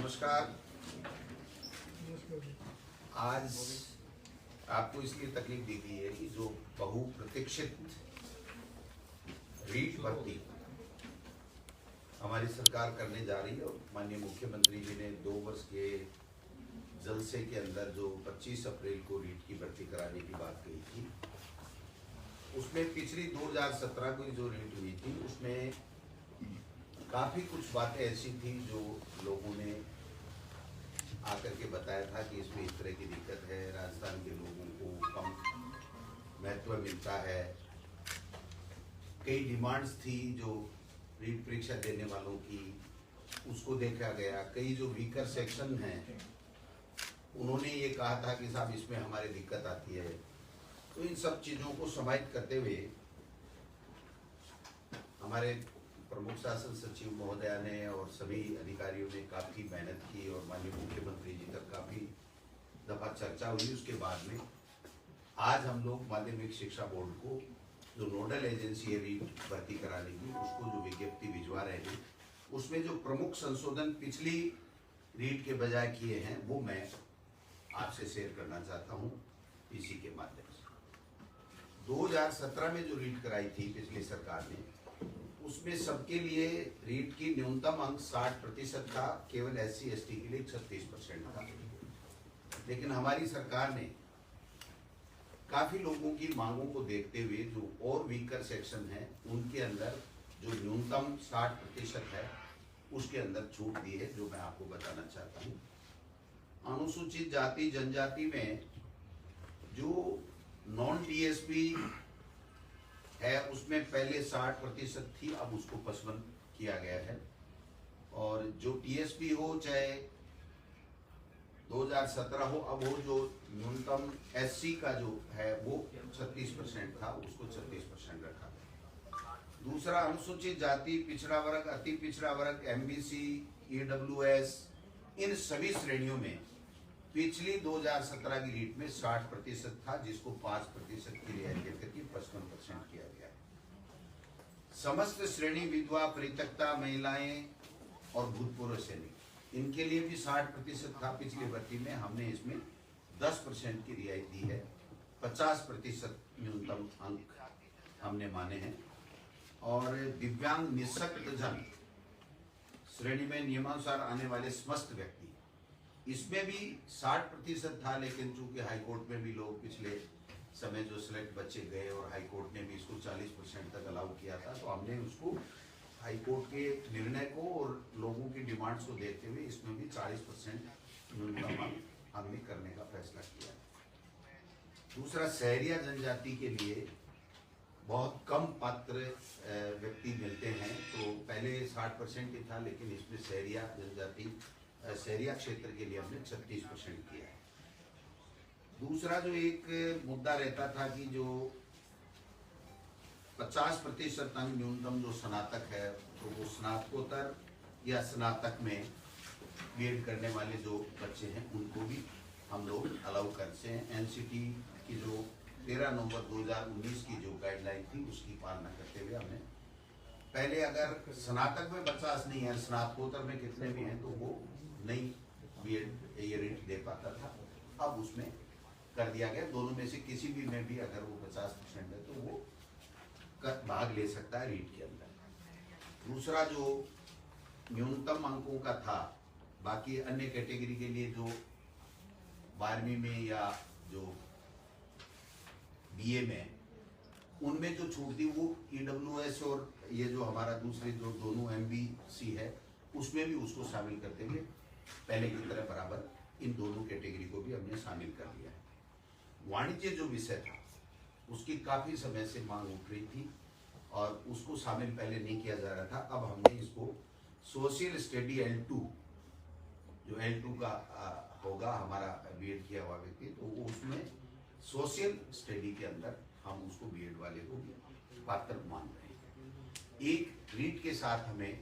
नमस्कार। आज आपको इसलिए तकलीफ दी गई है कि जो बहुप्रतीक्षित रीट भर्ती हमारी सरकार करने जा रही है और माननीय मुख्यमंत्री जी ने 2 वर्ष के जलसे के अंदर जो 25 अप्रैल को रीट की भर्ती कराने की बात कही थी, उसमें पिछली 2017 की जो रीट हुई थी उसमें काफ़ी कुछ बातें ऐसी थी जो लोगों ने आकर के बताया था कि इसमें इस तरह की दिक्कत है, राजस्थान के लोगों को कम महत्व मिलता है। कई डिमांड्स थी जो रीट परीक्षा देने वालों की, उसको देखा गया। कई जो वीकर सेक्शन हैं उन्होंने ये कहा था कि साहब इसमें हमारी दिक्कत आती है। तो इन सब चीज़ों को समाहित करते हुए हमारे प्रमुख शासन सचिव महोदया ने और सभी अधिकारियों ने काफ़ी मेहनत की और माननीय मुख्यमंत्री जी तक काफ़ी दफ़ा चर्चा हुई। उसके बाद में आज हम लोग माध्यमिक शिक्षा बोर्ड को जो नोडल एजेंसी है रीट भर्ती कराने की, उसको जो विज्ञप्ति भिजवा रहे हैं, उसमें जो प्रमुख संशोधन पिछली रीट के बजाय किए हैं वो मैं आपसे शेयर करना चाहता हूँ इसी के माध्यम से। 2017 में जो रीट कराई थी पिछली सरकार ने, उसमें सबके लिए रीट की न्यूनतम अंक 60% था, केवल SC/ST के लिए 36% था। लेकिन हमारी सरकार ने काफी लोगों की मांगों को देखते हुए जो और वीकर सेक्शन है उनके अंदर जो न्यूनतम 60% है उसके अंदर छूट दी है, जो मैं आपको बताना चाहता हूँ। अनुसूचित जाति जनजाति में जो नॉन TSP है उसमें पहले 60% थी, अब उसको 55 किया गया है। और जो TSP हो चाहे 2017 हो, अब वो जो न्यूनतम SC का जो है वो 36% था, उसको 36% रखा गया। दूसरा, अनुसूचित जाति, पिछड़ा वर्ग, अति पिछड़ा वर्ग, MBC, EWS, इन सभी श्रेणियों में पिछली 2017 की रीट में 60% था, जिसको 5% की रियायत देकर के 55% किया गया है। समस्त श्रेणी विधवा, परित्यक्ता महिलाएं और भूतपूर्व सैनिक, इनके लिए भी 60% था पिछली भर्ती में, हमने इसमें 10% की रियायत दी है। 50% न्यूनतम अंक हमने माने हैं। और दिव्यांग निःशक्त जन श्रेणी में नियमानुसार आने वाले समस्त व्यक्ति, इसमें भी 60% था, लेकिन चूंकि हाईकोर्ट में भी लोग पिछले समय जो सिलेक्ट बच्चे गए और हाईकोर्ट ने भी इसको 40% तक अलाउ किया था, तो हमने उसको हाईकोर्ट के निर्णय को और लोगों की डिमांड्स को देखते हुए इसमें भी 40% न्यूनतम हमने करने का फैसला किया। दूसरा, शहरिया जनजाति के लिए बहुत कम पात्र व्यक्ति मिलते हैं, तो पहले 60% ही था, लेकिन इसमें शहरिया जनजाति शहरिया क्षेत्र के लिए हमने 36% किया है। दूसरा जो एक मुद्दा रहता था कि जो 50% अंक न्यूनतम जो स्नातक है, तो वो स्नातकोत्तर या स्नातक में BEd करने वाले जो बच्चे हैं उनको भी हम लोग अलाउ करते हैं। NCT की जो 13 नवंबर 2019 की जो गाइडलाइन थी उसकी पालना करते हुए हमने पहले अगर स्नातक में 50 नहीं है, स्नातकोत्तर में कितने भी हैं, तो वो नहीं BEd ये रीट दे पाता था, अब उसमें कर दिया गया। दोनों में से किसी भी में भी अगर वो 50% है तो वो भाग ले सकता है रीट के अंदर। दूसरा जो न्यूनतम अंकों का था, बाकी अन्य कैटेगरी के लिए जो 12वीं में या जो BA में, उनमें जो छूट थी वो EWS और ये जो हमारा दूसरे जो दोनों MBC है उसमें भी उसको शामिल करते हुए पहले की तरह बराबर इन दोनों कैटेगरी को भी हमने शामिल कर लिया है। वाणिज्य जो विषय था उसकी काफ़ी समय से मांग उठ रही थी और उसको शामिल पहले नहीं किया जा रहा था, अब हमने इसको सोशल स्टडी L2, जो L2 का होगा हमारा BEd किया हुआ व्यक्ति, तो वो उसमें सोशल स्टडी के अंदर हम उसको BEd वाले को पात्र मान रहे हैं। एक रीट के साथ हमें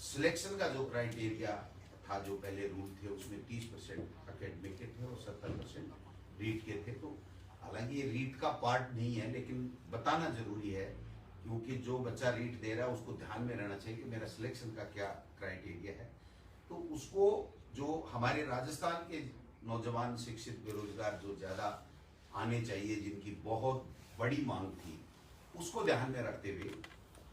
सिलेक्शन का जो क्राइटेरिया था, जो पहले रूल थे, उसमें 30% अकेडमिक के थे और 70% रीट के थे। तो हालांकि ये रीट का पार्ट नहीं है, लेकिन बताना जरूरी है क्योंकि जो बच्चा रीट दे रहा है उसको ध्यान में रहना चाहिए कि मेरा सिलेक्शन का क्या क्राइटेरिया है। तो उसको जो हमारे राजस्थान के नौजवान शिक्षित बेरोजगार जो ज़्यादा आने चाहिए, जिनकी बहुत बड़ी मांग थी, उसको ध्यान में रखते हुए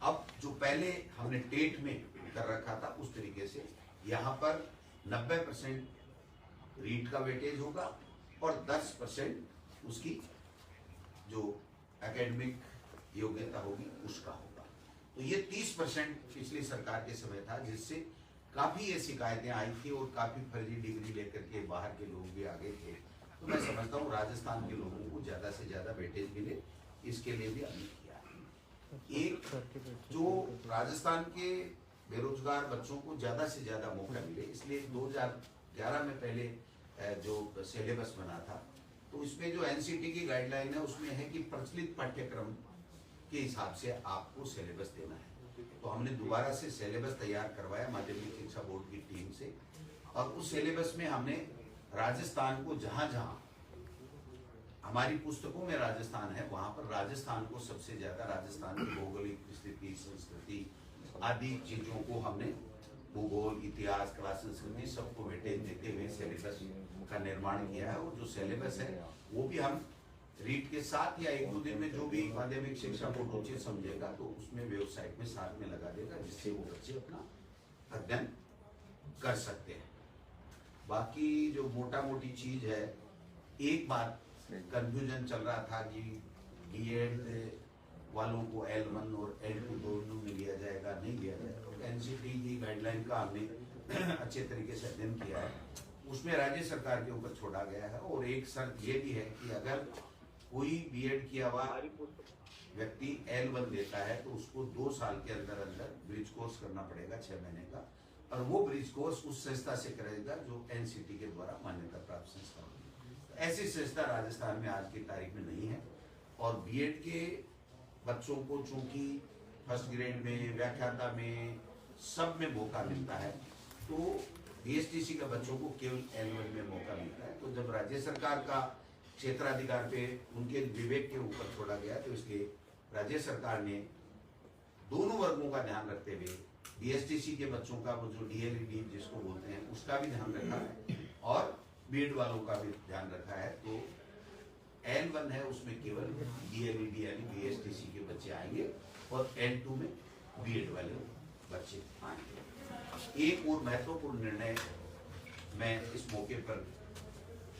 अब जो पहले हमने टेट में कर रखा था उस तरीके से यहाँ पर 90% रीट का वेटेज होगा और 10% उसकी जो एकेडमिक योग्यता होगी उसका होगा। तो ये 30% पिछली सरकार के समय था, जिससे काफी ये शिकायतें आई थी और काफी फर्जी डिग्री लेकर के बाहर के लोग भी आगे थे। तो मैं समझता हूँ राजस्थान के लोगों को ज्यादा से ज्यादा वेटेज मिले, इसके लिए भी हमने किया है। एक जो राजस्थान के बेरोजगार बच्चों को ज्यादा से ज्यादा मौका मिले, इसलिए 2011 में पहले जो सिलेबस बना था, तो इसमें जो एनसीटी की गाइडलाइन है उसमें है कि प्रचलित पाठ्यक्रम के हिसाब से आपको सिलेबस देना है। तो हमने दोबारा से सिलेबस तैयार करवाया माध्यमिक शिक्षा बोर्ड की टीम से, और उस सिलेबस में हमने राजस्थान को जहां जहां हमारी पुस्तकों में राजस्थान है वहां पर राजस्थान को सबसे ज्यादा, राजस्थान की भौगोलिक स्थिति, संस्कृति आदि चीजों को हमने भूगोल, इतिहास, कला, संस्कृति सबको वेटेज देते हुए सिलेबस का निर्माण किया है। और जो सिलेबस है वो भी हम रीट के साथ या 1-2 दिन में जो भी माध्यमिक शिक्षा बोर्ड उचित समझेगा तो उसमें वेबसाइट में साथ में लगा देगा, जिससे वो बच्चे अपना अध्ययन कर सकते हैं। बाकी जो मोटा मोटी चीज है, एक बात कंफ्यूजन चल रहा था कि बीएड वालों को L1 और L2 दोनों में लिया जाएगा, नहीं लिया जाएगा। एनसीटी की गाइडलाइन का हमने अच्छे तरीके से अध्ययन किया है, उसमें राज्य सरकार के ऊपर छोड़ा गया है। और एक शर्त ये भी है कि अगर कोई बीएड किया हुआ व्यक्ति L1 देता है तो उसको 2 साल के अंदर अंदर ब्रिज कोर्स करना पड़ेगा 6 महीने का, और वो ब्रिज कोर्स उस संस्था से करेगा जो एनसीटी के द्वारा मान्यता प्राप्त संस्था होगी। ऐसी संस्था राजस्थान में आज की तारीख में नहीं है। और बीएड के बच्चों को चूंकि फर्स्ट ग्रेड में, व्याख्याता में, सब में मौका मिलता है, तो बीएसटीसी के बच्चों को केवल L1 में मौका मिलता है। तो जब राज्य सरकार का क्षेत्राधिकार पे उनके विवेक के ऊपर छोड़ा गया, तो इसलिए राज्य सरकार ने दोनों वर्गों का ध्यान रखते हुए बीएसटीसी के बच्चों का, वो जो डीएलईडी जिसको बोलते हैं, उसका भी ध्यान रखा है और बीएड वालों का भी ध्यान रखा है। तो L1 है उसमें केवल डीएलईडी यानी बीएसटीसी के बच्चे आएंगे और L2 में बीएड वाले बच्चे आएंगे। एक और महत्वपूर्ण निर्णय मैं इस मौके पर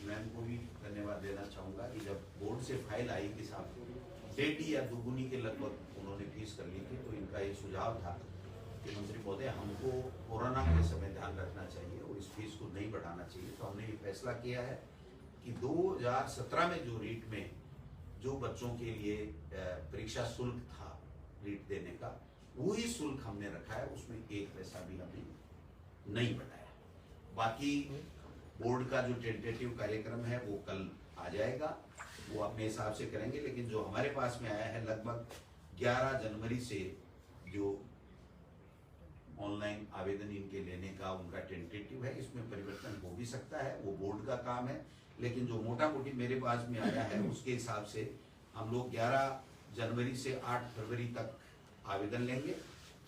मैम को भी धन्यवाद देना चाहूँगा कि जब बोर्ड से फाइल आई कि साहब 1.5 या 2 के लगभग उन्होंने फीस कर ली थी, तो इनका ये सुझाव था कि मंत्री महोदय हमको कोरोना के समय ध्यान रखना चाहिए और इस फीस को नहीं बढ़ाना चाहिए। तो हमने ये फैसला किया है कि 2017 में जो रीट में जो बच्चों के लिए परीक्षा शुल्क था रीट देने का, वही शुल्क हमने रखा है, उसमें 1 पैसा भी हमने नहीं बढ़ाया। बाकी बोर्ड का जो टेंटेटिव कार्यक्रम है वो कल आ जाएगा, वो अपने हिसाब से करेंगे। लेकिन जो हमारे पास में आया है लगभग 11 जनवरी से जो ऑनलाइन आवेदन इनके लेने का उनका टेंटेटिव है, इसमें परिवर्तन हो भी सकता है, वो बोर्ड का काम है। लेकिन जो मोटा मोटी मेरे पास में आया है उसके हिसाब से हम लोग 11 जनवरी से 8 फरवरी तक आवेदन लेंगे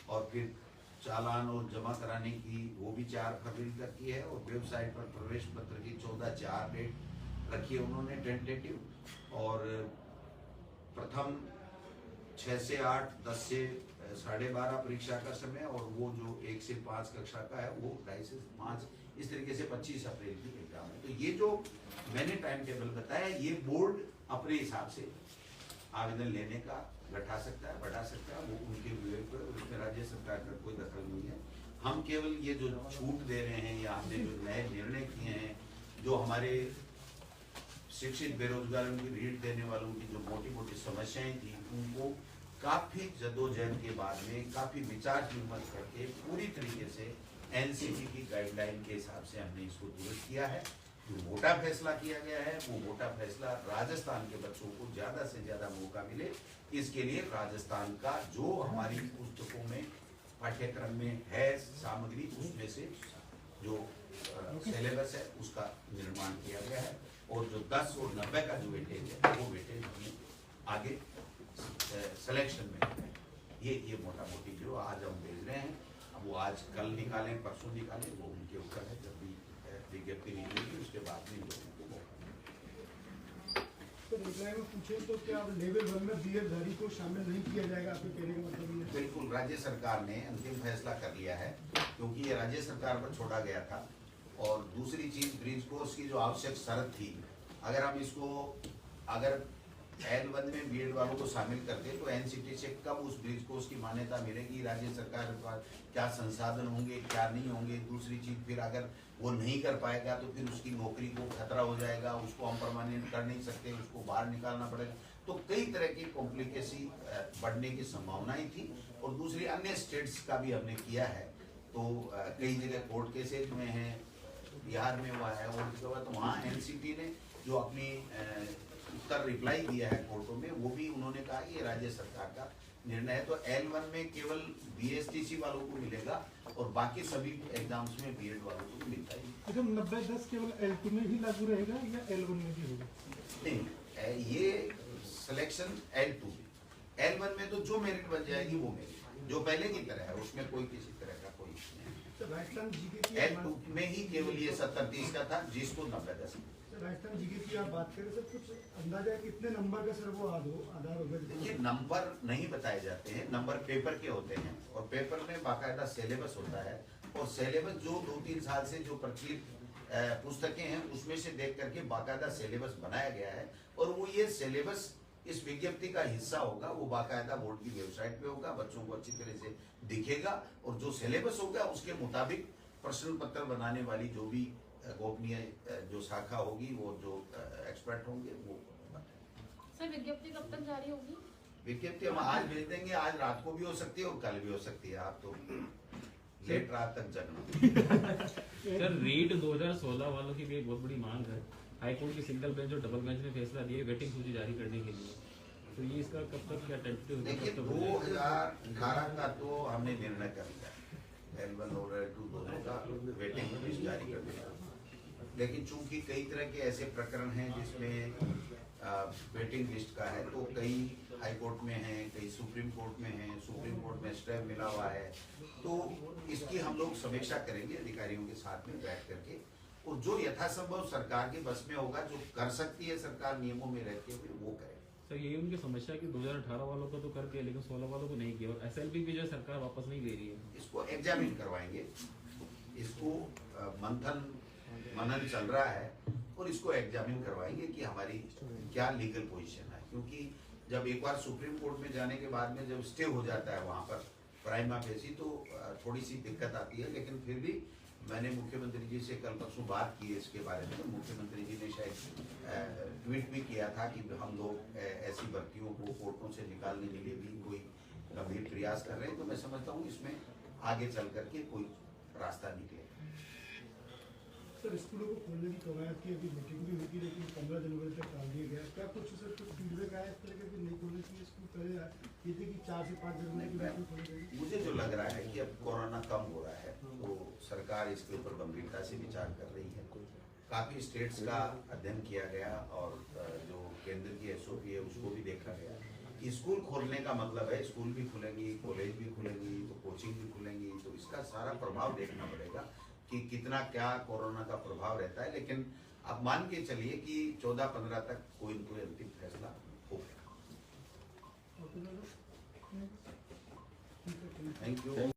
और फिर चालान और जमा कराने की वो भी 4 फरवरी तक की है। और वेबसाइट पर प्रवेश पत्र की 14/4 डेट रखी है उन्होंने टेंटेटिव, और प्रथम 6 से 8, 10 से 12:30 परीक्षा का समय, और वो जो 1 से 5 कक्षा का है वो 2.5 से 5, इस तरीके से 25 अप्रैल की एग्जाम है। तो ये जो मैंने टाइम टेबल बताया, ये बोर्ड अपने हिसाब से आवेदन लेने का घटा सकता है, बढ़ा सकता है, वो उनके विवेक पर, उसमें राज्य सरकार का कोई दखल नहीं है। हम केवल ये जो छूट दे रहे हैं या हमने जो नए निर्णय किए हैं, जो हमारे शिक्षित बेरोजगारों की रीट देने वालों की जो मोटी मोटी समस्याएं थी, उनको काफी जद्दोजहद के बाद में, काफी विचार विमर्श करके पूरी तरीके से एनसीटी की गाइडलाइन के हिसाब से हमने इसको दुरुस्त किया है। जो मोटा फैसला किया गया है वो मोटा फैसला राजस्थान के बच्चों को ज्यादा से ज्यादा मौका मिले, इसके लिए राजस्थान का जो हमारी पुस्तकों में पाठ्यक्रम में है सामग्री, उसमें से जो सिलेबस है उसका निर्माण किया गया है। और जो 10 और 90 का जो वेटेज है वो वेटेज हमने आगे सिलेक्शन में ये मोटा मोटी जो आज हम भेज रहे हैं, अब वो आज कल निकालें परसों निकालें वो उनके ऊपर है, जब भी सर एक लाइन में पूछे तो क्या लेवल 1 में बीएड धारी को शामिल नहीं किया जाएगा, आपके कहने का मतलब ये है? बिल्कुल, राज्य सरकार ने अंतिम फैसला कर लिया है क्योंकि ये राज्य सरकार पर छोड़ा गया था। और दूसरी चीज, ब्रिज कोर्स की जो आवश्यक शर्त थी, अगर हम इसको अगर L1 में बीएड वालों को शामिल करते तो एनसीटी से कब उस ब्रिज कोर्स की मान्यता मिलेगी, राज्य सरकार के पास क्या संसाधन होंगे, क्या नहीं होंगे। दूसरी चीज, फिर अगर वो नहीं कर पाएगा तो फिर उसकी नौकरी को खतरा हो जाएगा, उसको हम परमानेंट कर नहीं सकते, उसको बाहर निकालना पड़ेगा। तो कई तरह की कॉम्प्लिकेसी बढ़ने की संभावनाएं थी। और दूसरी, अन्य स्टेट्स का भी हमने किया है, तो कई जगह कोर्ट केसेज में है, बिहार में हुआ है, और उसके बाद तो वहाँ एनसीटी ने जो अपनी उत्तर रिप्लाई दिया है कोर्टों में, वो भी उन्होंने कहा कि ये राज्य सरकार का निर्णय है। तो L1 में केवल बीएसटीसी वालों को मिलेगा और बाकी सभी एग्जाम्स में बीएड वालों को मिलता है। अच्छा, 90-10 केवल L2 में ही लागू रहेगा या L1 में भी होगा? नहीं, ये सिलेक्शन L2 में, L1 में तो जो मेरिट बन जाएगी वो मेरिट जो पहले की तरह है, उसमें कोई किसी तरह का कोई नहीं। राजस्थान जीके की L2 में ही केवल ये 70-30 का था, जिसको 90-10। राजस्थान जीके की आप बात करें सर, कुछ अंदाजा है कितने नंबर का सर वो आधार होगा? देखिए, नंबर नहीं बताए जाते हैं, नंबर पेपर के होते हैं और पेपर में बाकायदा सिलेबस होता है। और सिलेबस जो 2-3 साल से जो प्रचलित पुस्तकें हैं उसमें से देख करके बाकायदा सिलेबस बनाया गया है। और वो ये सिलेबस इस विज्ञप्ति का हिस्सा होगा, वो बाकायदा बोर्ड की वेबसाइट पे होगा, बच्चों को अच्छी तरह से दिखेगा। और जो सिलेबस होगा उसके मुताबिक प्रश्न पत्र बनाने वाली जो भी गोपनीय जो शाखा होगी, वो जो एक्सपर्ट होंगे वो। सर विज्ञप्ति कब तक जारी होगी? विज्ञप्ति हम आज भेज देंगे, आज रात को भी हो सकती है और कल भी हो सकती है। आप तो लेट रात तक जगना। सर रीट 2016 वालों की भी एक बहुत बड़ी मांग है, हाईकोर्ट की सिंगल बेंच और डबल बेंच ने फैसला दिया वेटिंग सूची जारी करने के लिए। तो ये इसका कब तक क्या टेंटेटिव? देखिए, 2018 का तो हमने निर्णय कर लिया, L1 और L2 दोनों का वेटिंग लिस्ट जारी कर दिया। लेकिन चूंकि कई तरह के ऐसे प्रकरण हैं जिसमें वेटिंग लिस्ट का है, तो कई हाई कोर्ट में है, कई सुप्रीम कोर्ट में है, सुप्रीम कोर्ट में स्टे मिला हुआ है। तो इसकी हम लोग समीक्षा करेंगे अधिकारियों के साथ में बैठ करके, और जो यथासंभव सरकार के बस में होगा, जो कर सकती है सरकार नियमों में रहते हुए, वो करे। सर यही उनकी समस्या कि 2018 वालों का तो कर दिया लेकिन 16 वालों को नहीं किया, और SLP भी जो है सरकार वापस नहीं ले रही है। इसको एग्जामिन करवाएंगे, इसको मनन चल रहा है और इसको एग्जामिन करवाएंगे कि हमारी क्या लीगल पोजीशन है। क्योंकि जब एक बार सुप्रीम कोर्ट में जाने के बाद में जब स्टे हो जाता है वहाँ पर प्राइमा फेसी, तो थोड़ी सी दिक्कत आती है। लेकिन फिर भी मैंने मुख्यमंत्री जी से कल परसों बात की है इसके बारे में। मुख्यमंत्री जी ने शायद ट्वीट भी किया था कि हम लोग ऐसी भर्तियों को कोर्टों से निकालने के लिए भी कोई गंभीर प्रयास कर रहे हैं। तो मैं समझता हूँ इसमें आगे चल करके कोई रास्ता निकले। सर स्कूलों को खोलने की कवायद की अभी मीटिंग भी हुई थी, लेकिन 15 जनवरी तक टाल दिया गया। क्या कुछ सर कुछ फीडबैक आया इस तरह के नहीं खोलने चाहिए स्कूल? पहले ये थी कि 4 से 5 जनवरी के बीच में खोले जाएंगे। मुझे जो लग रहा है कि अब कोरोना कम हो रहा है तो सरकार इसके ऊपर गंभीरता से विचार कर रही है। काफ़ी स्टेट्स का अध्ययन किया गया और जो केंद्र की SOP है उसको भी देखा गया। स्कूल खोलने का मतलब है स्कूल भी खुलेंगी, कॉलेज भी खुलेंगी, तो कोचिंग भी खुलेंगी, तो इसका सारा प्रभाव देखना पड़ेगा कि कितना क्या कोरोना का प्रभाव रहता है। लेकिन आप मान के चलिए कि 14-15 तक कोई न कोई अंतिम फैसला होगा। Thank you.